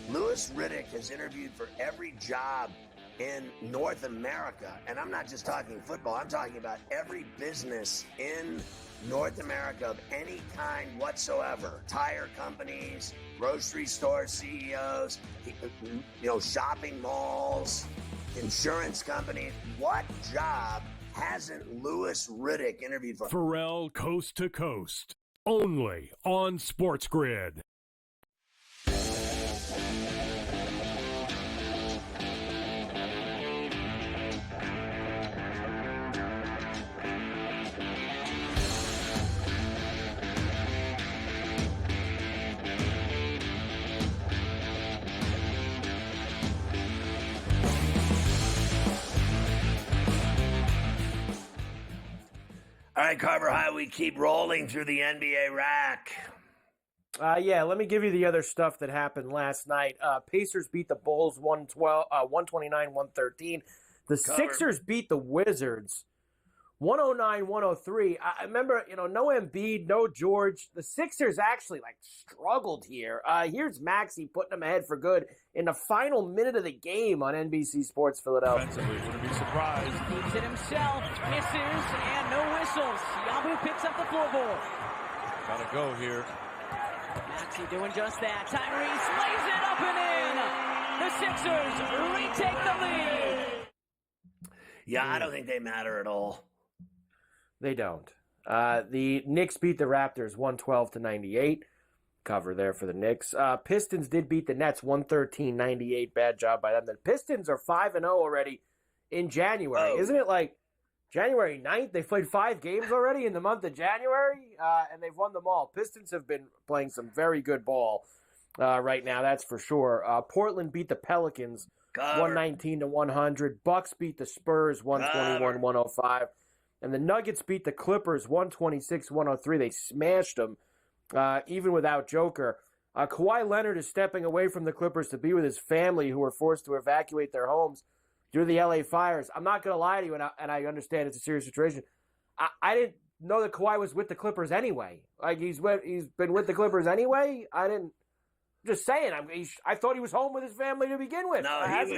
Louis Riddick has interviewed for every job in North America. And I'm not just talking football. I'm talking about every business in North America of any kind whatsoever. Tire companies, grocery store CEOs, shopping malls, insurance companies. What job hasn't Louis Riddick interviewed for? Ferrall Coast to Coast, only on SportsGrid. All right, Carver High, we keep rolling through the NBA rack. Let me give you the other stuff that happened last night. Pacers beat the Bulls 129-113. The Sixers beat the Wizards 109-103. I remember, no Embiid, no George. The Sixers actually struggled here. Here's Maxey putting them ahead for good in the final minute of the game on NBC Sports Philadelphia. Defensively, wouldn't be surprised. Keeps it himself, misses, and no whistles. Yabu picks up the floorboard. Gotta go here. Maxey doing just that. Tyrese lays it up and in. The Sixers retake the lead. Yeah, I don't think they matter at all. They don't. The Knicks beat the Raptors 112-98. Cover there for the Knicks. Pistons did beat the Nets 113-98. Bad job by them. The Pistons are 5-0 already in January. Isn't it January 9th? They played 5 games already in the month of January, and they've won them all. Pistons have been playing some very good ball right now, that's for sure. Portland beat the Pelicans 119-100. Bucks beat the Spurs 121-105. And the Nuggets beat the Clippers 126-103. They smashed them, even without Joker. Kawhi Leonard is stepping away from the Clippers to be with his family, who were forced to evacuate their homes due to the LA fires. I'm not going to lie to you, and I understand it's a serious situation. I didn't know that Kawhi was with the Clippers anyway. He's been with the Clippers anyway. Just saying. I thought he was home with his family to begin with. No, he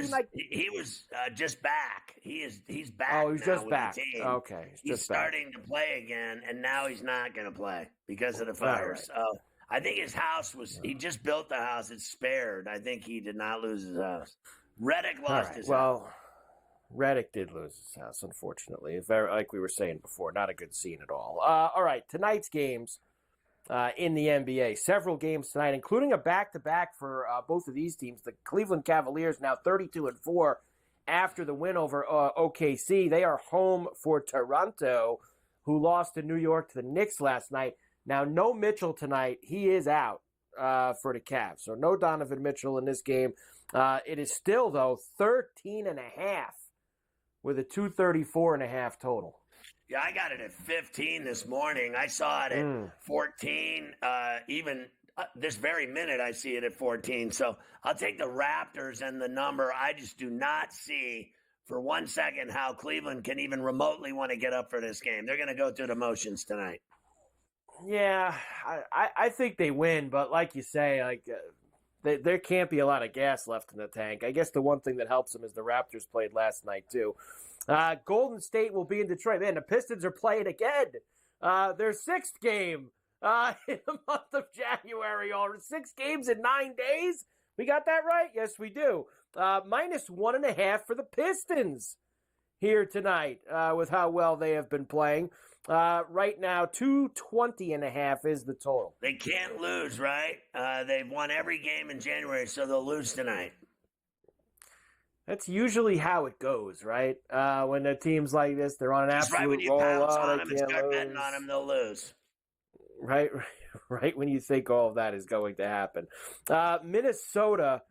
was just back. He's back. Oh, he's just back. Okay, he's starting to play again, and now he's not going to play because of the fires. Right. So I think his house he just built the house. It's spared. I think he did not lose his house. Redick lost his house. Well, Redick did lose his house, unfortunately. Very, like we were saying before, not a good scene at all. All right, tonight's games. In the NBA. Several games tonight, including a back-to-back for both of these teams. The Cleveland Cavaliers now 32-4 after the win over OKC. They are home for Toronto, who lost to New York to the Knicks last night. Now, no Mitchell tonight. He is out for the Cavs. So no Donovan Mitchell in this game. It is still, though, 13.5 with a 234.5 total. Yeah, I got it at 15 this morning. I saw it at 14. Even this very minute, I see it at 14. So I'll take the Raptors and the number. I just do not see for 1 second how Cleveland can even remotely want to get up for this game. They're going to go through the motions tonight. Yeah, I think they win, but like you say, there can't be a lot of gas left in the tank. I guess the one thing that helps them is the Raptors played last night too. Golden State will be in Detroit. Man, the Pistons are playing again. their 6th game in the month of January. All 6 games in 9 days. We got that right? Yes, we do. -1.5 for the Pistons here tonight with how well they have been playing. Right now, 220.5 is the total. They can't lose, right? They've won every game in January, so they'll lose tonight. That's usually how it goes, right? When the teams like this, they're on an absolute right when you roll. pounce Oh, on they them and can't start lose. betting on them, they'll lose. Right when you think all of that is going to happen. Minnesota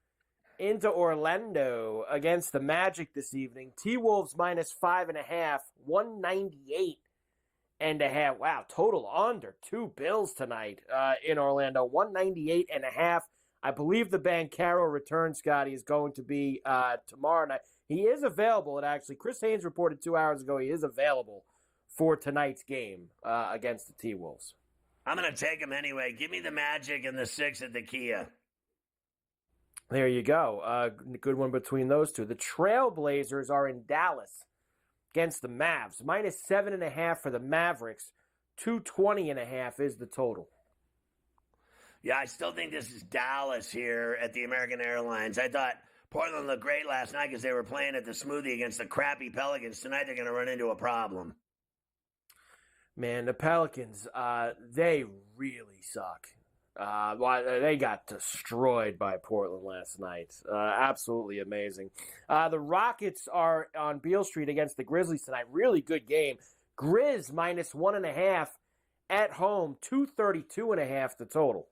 into Orlando against the Magic this evening. T-Wolves -5.5, 198.5. Wow, total under 2 bills tonight in Orlando, 198.5. I believe the Banchero return, Scotty, is going to be tomorrow night. He is available. And actually, Chris Haynes reported 2 hours ago he is available for tonight's game against the T-Wolves. I'm going to take him anyway. Give me the Magic and the 6 at the Kia. There you go. Good one between those two. The Trailblazers are in Dallas against the Mavs. -7.5 for the Mavericks. 220.5 is the total. Yeah, I still think this is Dallas here at the American Airlines. I thought Portland looked great last night because they were playing at the Smoothie against the crappy Pelicans. Tonight they're going to run into a problem. Man, the Pelicans, they really suck. They got destroyed by Portland last night. Absolutely amazing. The Rockets are on Beale Street against the Grizzlies tonight. Really good game. Grizz -1.5 at home, 232.5 the total.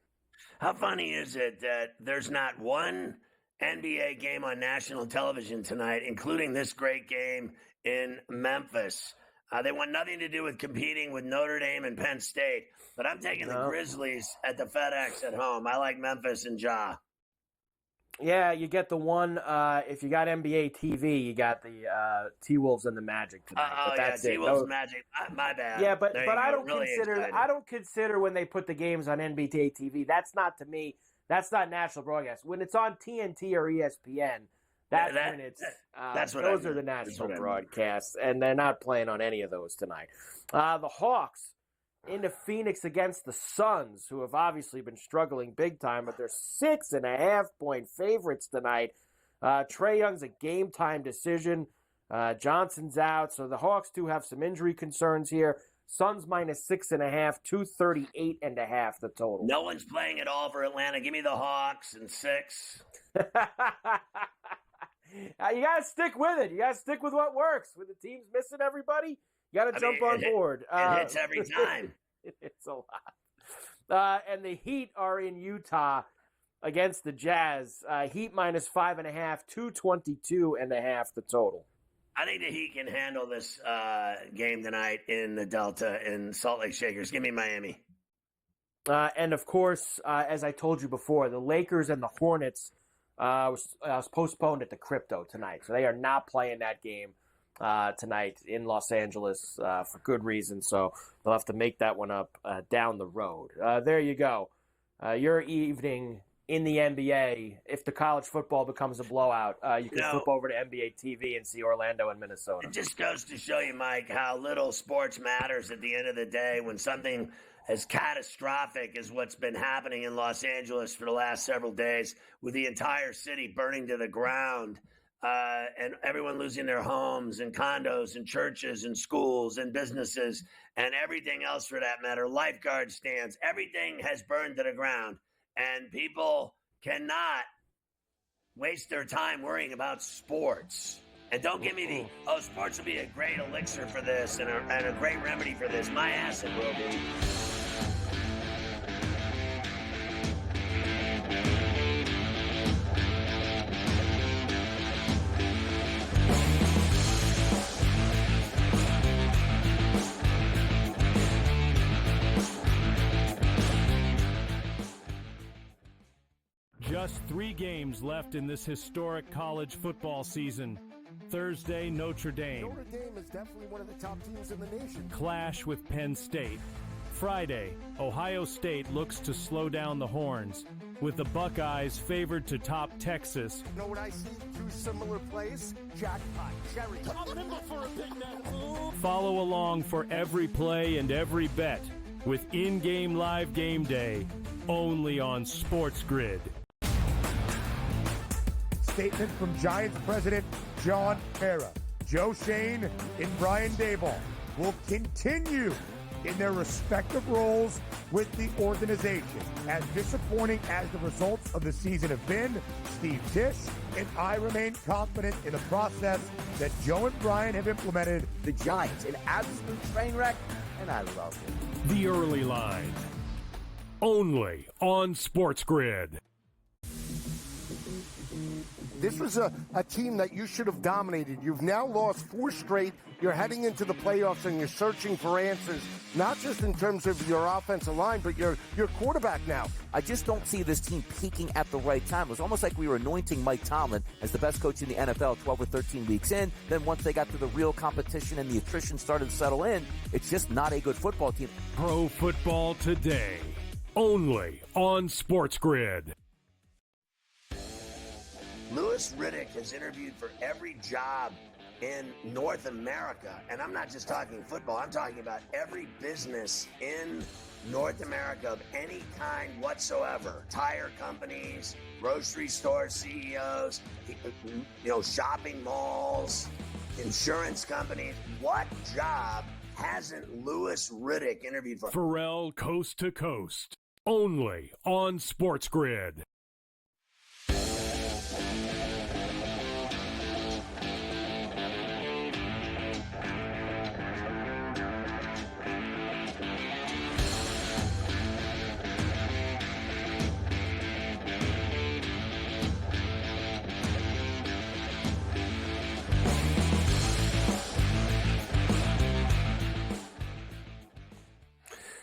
How funny is it that there's not one NBA game on national television tonight, including this great game in Memphis? They want nothing to do with competing with Notre Dame and Penn State, but I'm taking the Grizzlies at the FedEx at home. I like Memphis and Ja. Yeah, you get the one. If you got NBA TV, you got the T-Wolves and the Magic tonight. But that's T-Wolves Magic. My bad. Yeah, but I don't really consider excited. I don't consider when they put the games on NBA TV. That's not, to me. That's not national broadcast. When it's on TNT or ESPN. That's what those are the national broadcasts, and they're not playing on any of those tonight. The Hawks into Phoenix against the Suns, who have obviously been struggling big time, but they're 6.5-point favorites tonight. Trae Young's a game-time decision. Johnson's out, so the Hawks do have some injury concerns here. Suns -6.5, 238.5 the total. No one's playing at all for Atlanta. Give me the Hawks and 6. You got to stick with it. You got to stick with what works. When the team's missing everybody, you got to jump on board. It hits every time. It's a lot. And the Heat are in Utah against the Jazz. Heat -5.5, 222.5 the total. I think the Heat can handle this game tonight in the Delta in Salt Lake Shakers. Give me Miami. And, of course, as I told you before, the Lakers and the Hornets was postponed at the Crypto tonight. So they are not playing that game tonight in Los Angeles for good reason. So they'll have to make that one up down the road. There you go. Your evening in the NBA. If the college football becomes a blowout, you can flip over to NBA TV and see Orlando and Minnesota. It just goes to show you, Mike, how little sports matters at the end of the day when something as catastrophic as what's been happening in Los Angeles for the last several days, with the entire city burning to the ground and everyone losing their homes and condos and churches and schools and businesses and everything else for that matter, lifeguard stands, everything has burned to the ground. And people cannot waste their time worrying about sports. And don't give me sports will be a great elixir for this and a great remedy for this. My ass it will be. Just 3 games left in this historic college football season. Thursday, Notre Dame. Notre Dame is definitely one of the top teams in the nation. Clash with Penn State. Friday, Ohio State looks to slow down the Horns, with the Buckeyes favored to top Texas. You know what I see? Two similar plays? Jackpot, cherry. Follow along for every play and every bet with in-game live game day, only on SportsGrid. Statement from Giants president John Mara. Joe Shane and Brian Daboll will continue in their respective roles with the organization. As disappointing as the results of the season have been, Steve Tisch and I remain confident in the process that Joe and Brian have implemented. The Giants, an absolute train wreck, and I love it. The Early Line, only on SportsGrid. This was a team that you should have dominated. You've now lost 4 straight. You're heading into the playoffs and you're searching for answers, not just in terms of your offensive line, but your quarterback now. I just don't see this team peaking at the right time. It was almost like we were anointing Mike Tomlin as the best coach in the NFL 12 or 13 weeks in. Then once they got to the real competition and the attrition started to settle in, it's just not a good football team. Pro Football Today, only on SportsGrid. Louis Riddick has interviewed for every job in North America. And I'm not just talking football. I'm talking about every business in North America of any kind whatsoever. Tire companies, grocery store CEOs, shopping malls, insurance companies. What job hasn't Louis Riddick interviewed for? Ferrall Coast to Coast, only on SportsGrid.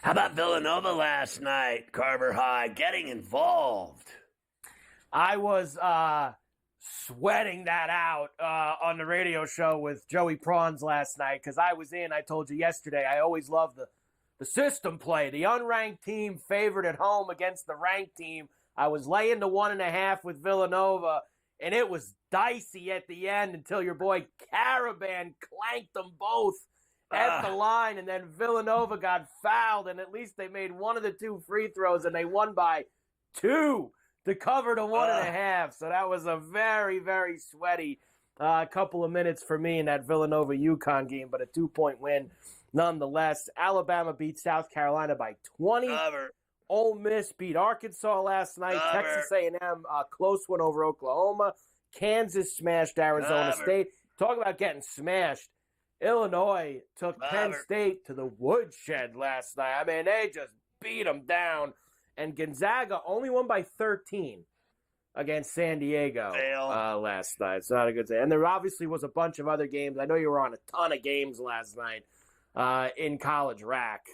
How about Villanova last night, Carver High, getting involved? I was sweating that out on the radio show with Joey Prawns last night because I was in. I told you yesterday, I always love the system play. The unranked team favored at home against the ranked team. I was laying the 1.5 with Villanova, and it was dicey at the end until your boy Caravan clanked them both at the line, and then Villanova got fouled, and at least they made one of the 2 free throws, and they won by 2 to cover the 1.5. So that was a very, very sweaty couple of minutes for me in that Villanova-UConn game, but a 2-point win nonetheless. Alabama beat South Carolina by 20. Cover. Ole Miss beat Arkansas last night. Cover. Texas A&M, close one over Oklahoma. Kansas smashed Arizona State. Talk about getting smashed. Illinois took Penn State to the woodshed last night. I mean, they just beat them down. And Gonzaga only won by 13 against San Diego last night. It's not a good day. And there obviously was a bunch of other games. I know you were on a ton of games last night in college rack.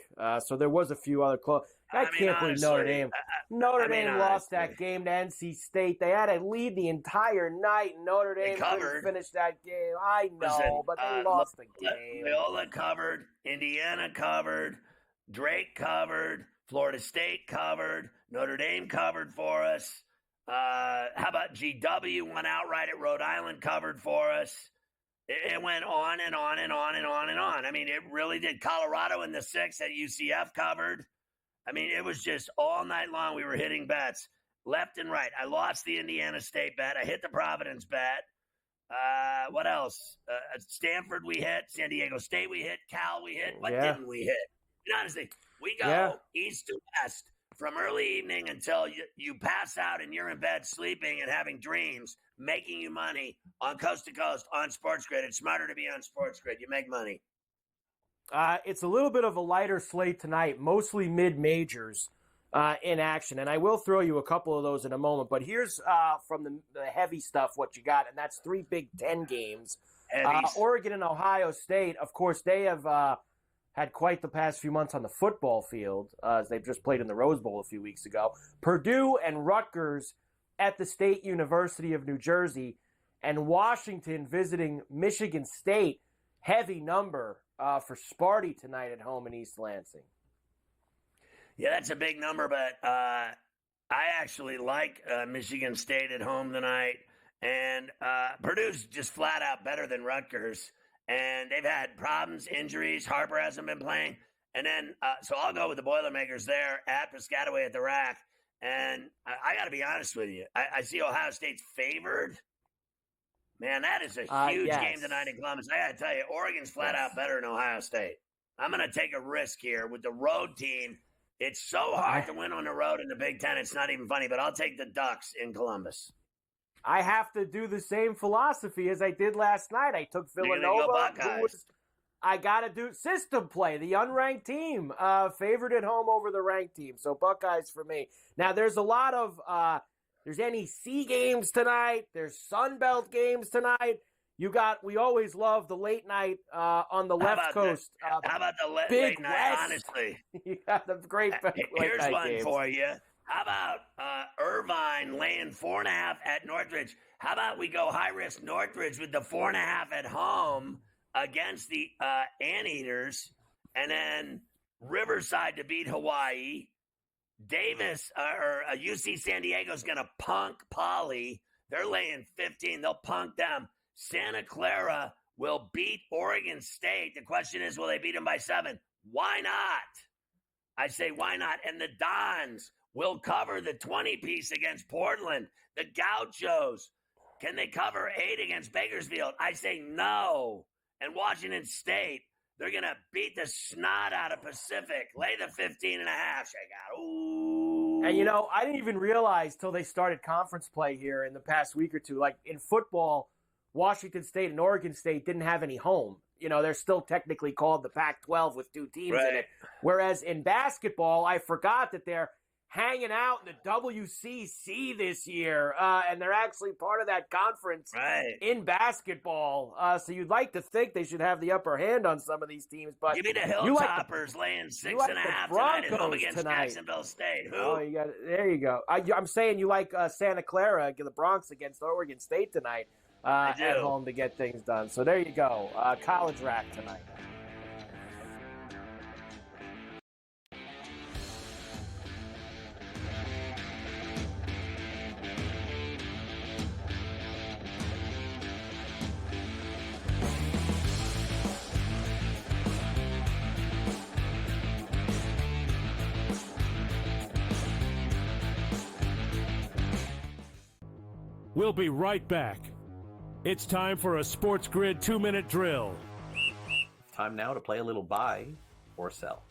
So there was a few other close. I can't believe Notre Dame. Notre Dame lost that game to NC State. They had a lead the entire night, and Notre Dame couldn't finish that game. I know, but they lost the game. Loyola covered. Indiana covered. Drake covered. Florida State covered. Notre Dame covered for us. How about GW went outright at Rhode Island, covered for us. It went on and on and on and on and on. I mean, it really did. Colorado in the 6 at UCF covered. I mean, it was just all night long we were hitting bets left and right. I lost the Indiana State bet. I hit the Providence bet. What else? Stanford we hit. San Diego State we hit. Cal we hit. What didn't we hit? And honestly, we go east to west from early evening until you pass out and you're in bed sleeping and having dreams, making you money on Coast to Coast on SportsGrid. It's smarter to be on SportsGrid. You make money. It's a little bit of a lighter slate tonight, mostly mid-majors in action. And I will throw you a couple of those in a moment. But here's from the heavy stuff what you got, and that's 3 Big Ten games. Oregon and Ohio State, of course, they have had quite the past few months on the football field as they've just played in the Rose Bowl a few weeks ago. Purdue and Rutgers at the State University of New Jersey, and Washington visiting Michigan State. Heavy number for Sparty tonight at home in East Lansing. Yeah, that's a big number, but I actually like Michigan State at home tonight. And Purdue's just flat out better than Rutgers. And they've had problems, injuries. Harper hasn't been playing. And then, so I'll go with the Boilermakers there at Piscataway at the Rack. And I got to be honest with you. I see Ohio State's favored. Man, that is a huge game tonight in Columbus. I got to tell you, Oregon's flat out better than Ohio State. I'm going to take a risk here with the road team. It's so hard to win on the road in the Big Ten. It's not even funny, but I'll take the Ducks in Columbus. I have to do the same philosophy as I did last night. I took Villanova. I got to do system play, the unranked team, favored at home over the ranked team. So Buckeyes for me. Now, there's a lot of there's NEC games tonight. There's Sun Belt games tonight. We always love the late night on the left coast. How about the late night, honestly? You got the great Here's one games. for you. How about Irvine laying 4.5 at Northridge? How about we go high-risk Northridge with the 4.5 at home against the Anteaters, and then Riverside to beat Hawaii. Davis or UC San Diego's going to punk Poly. They're laying 15. They'll punk them. Santa Clara will beat Oregon State. The question is, will they beat them by 7? Why not? I say, why not? And the Dons will cover the 20-piece against Portland. The Gauchos, can they cover 8 against Bakersfield? I say no. And Washington State, they're going to beat the snot out of Pacific. Lay the 15.5, check out. Ooh. And, I didn't even realize till they started conference play here in the past week or two. Like, in football, Washington State and Oregon State didn't have any home. They're still technically called the Pac-12 with 2 teams in it. Whereas in basketball, I forgot that they're hanging out in the WCC this year, and they're actually part of that conference in basketball. So you'd like to think they should have the upper hand on some of these teams. But give me the Hilltoppers laying 6.5 tonight at home against Jacksonville State. Who? Oh, there you go. I'm saying you like Santa Clara, the Bronx against Oregon State tonight at home to get things done. So there you go. College Rack tonight. We'll be right back. It's time for a SportsGrid 2-minute drill. Time now to play a little buy or sell.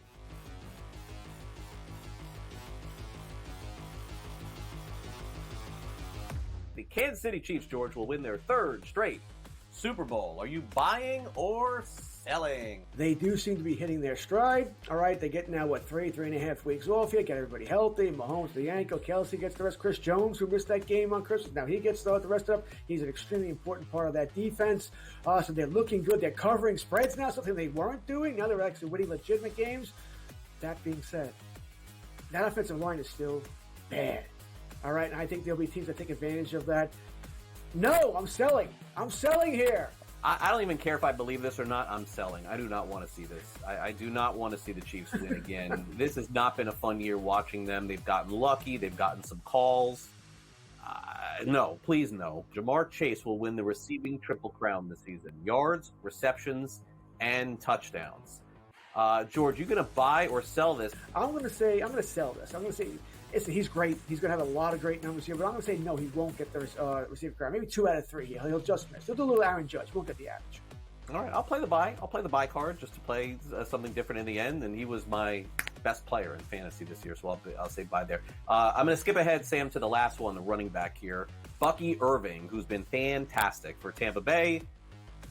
The Kansas City Chiefs, George, will win their 3rd straight Super Bowl. Are you buying or selling? They do seem to be hitting their stride. All right, they get now, 3.5 weeks off here, get everybody healthy. Mahomes, the ankle. Kelsey gets the rest. Chris Jones, who missed that game on Christmas, now he gets the rest of it. He's an extremely important part of that defense. So they're looking good. They're covering spreads now, something they weren't doing. Now they're actually winning legitimate games. That being said, that offensive line is still bad. All right, and I think there'll be teams that take advantage of that. No, I'm selling. I'm selling here. I don't even care if I believe this or not. I'm selling. I do not want to see this. I do not want to see the Chiefs win again. This has not been a fun year watching them. They've gotten lucky. They've gotten some calls. No, please no. Jamar Chase will win the receiving triple crown this season. Yards, receptions, and touchdowns. George, you going to buy or sell this? I'm going to sell this. I'm going to say he's great. He's going to have a lot of great numbers here, but I'm going to say no, he won't get the receiver crown. Maybe 2 out of 3. He'll just miss. He'll do a little Aaron Judge. He won't get the average. All right, I'll play the buy. I'll play the buy card just to play something different in the end, and he was my best player in fantasy this year, so I'll say buy there. I'm going to skip ahead, Sam, to the last one, the running back here. Bucky Irving, who's been fantastic for Tampa Bay,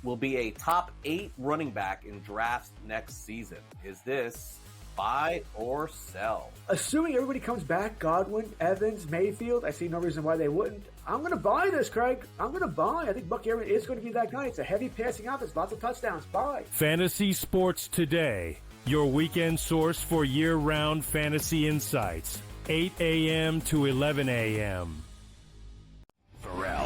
will be a top 8 running back in drafts next season. Is this buy or sell? Assuming everybody comes back, Godwin, Evans, Mayfield, I see no reason why they wouldn't. I'm going to buy this, Craig. I'm going to buy. I think Bucky Irving is going to be that guy. It's a heavy passing offense, lots of touchdowns. Buy. Fantasy Sports Today, your weekend source for year-round fantasy insights, 8 a.m. to 11 a.m.